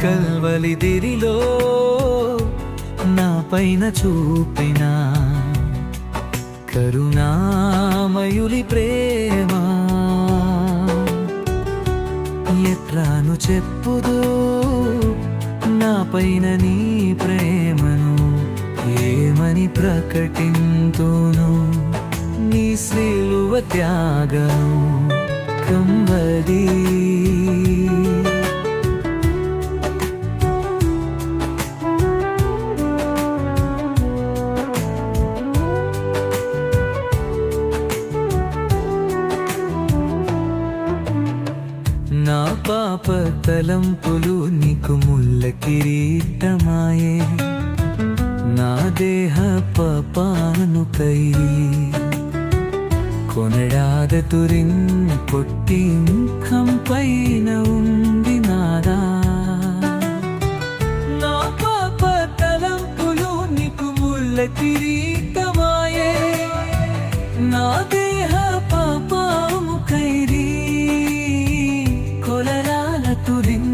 కల్వలిదిరిలో నా పైన చూపిన కరుణామయులి ప్రేమ ఎట్లాను చెప్పుదు నా పైన నీ ప్రేమను ఏమని ప్రకటింతును నీ సిలువ త్యాగం కంబడి నా పాప తలంపులు నీకు ముల్ల కిరీటమాయే నా దేహ పాపానుకై కొనడాద తురిన్ పొట్టి కంపైన ఉంది నాదా నా పాప తలంపులు నీకు ముల్ల కిరీటమాయే నా దేహ పాపాముకైరీ కొలరాల తురిన్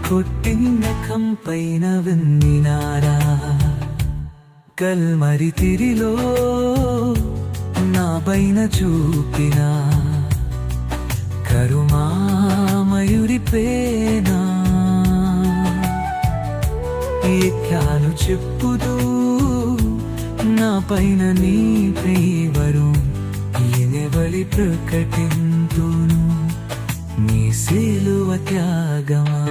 కొట్టిన కంపైన వెన్నినారా కల్మరి తిరిలో నా పైన చూపిన కరుణామయుడి ప్రేమ ఎట్లాను చెప్పుదు నా పైన నీ ప్రేమను ఎనెవలి ప్రకటింతును నీ సిలువ త్యాగమా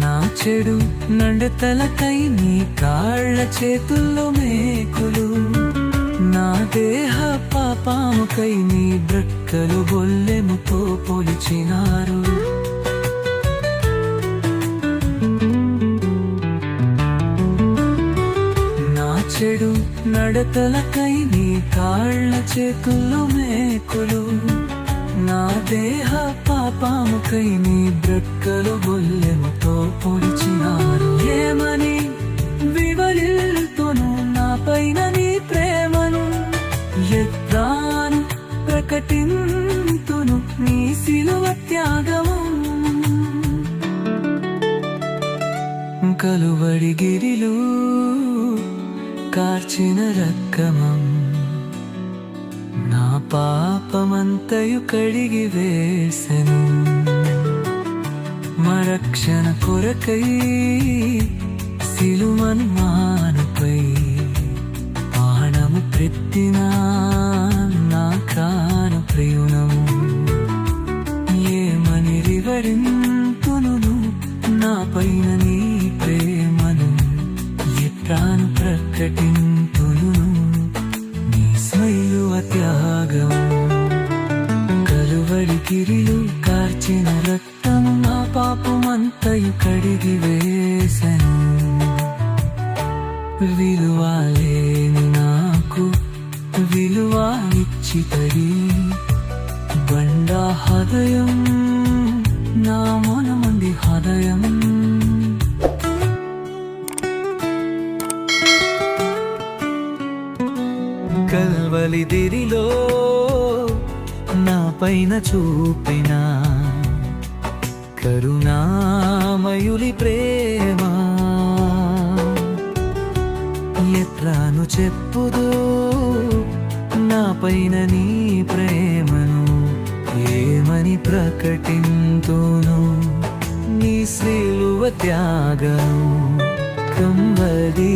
నా చెడు నడతలకై నీ కాళ్ళ చేతుల్లో మేకులు నా దేహ పాపముకై నీ బ్రక్కలు బొల్లెముతో పొలిచినారు నా చెడు నడతలకై నీ కాళ్ళ చేతుల్లో మేకులు నా దేహ పాపముకై నీ బ్రక్కలు బొల్లెముతో పొడిచినారు ఏమని వివరిల్తును నా పైన నీ ప్రేమను ఎట్లాను ప్రకటింతును నీ సిలువ త్యాగము కలువడి గిరిలు కార్చిన రక్కమం నా పాపమంతయు కడిగి వేసెను మరక్షణ కొరకై సిలువను మానుపై ప్రాణము పెట్టిన నా కాను ప్రియునము ఏమని వివరింతును నా పైన నీ ప్రేమను ఎట్లాను ప్రకటింతును సిలువ త్యాగం కలువరి గిరిలు కార్చిన రక్తం నా పాపమంతయు కడిగి వేసెను విలువలేని నాకు విలువ ఇచ్చితడి బండా హృదయం నా మనమంది హృదయం కల్వలిదిరిలో నా పైన చూపిన కరుణామయులి ప్రేమ ఎట్లాను చెప్పుదు నా పైన నీ ప్రేమను ఏమని ప్రకటింతును నీ సిలువ త్యాగం కంబడి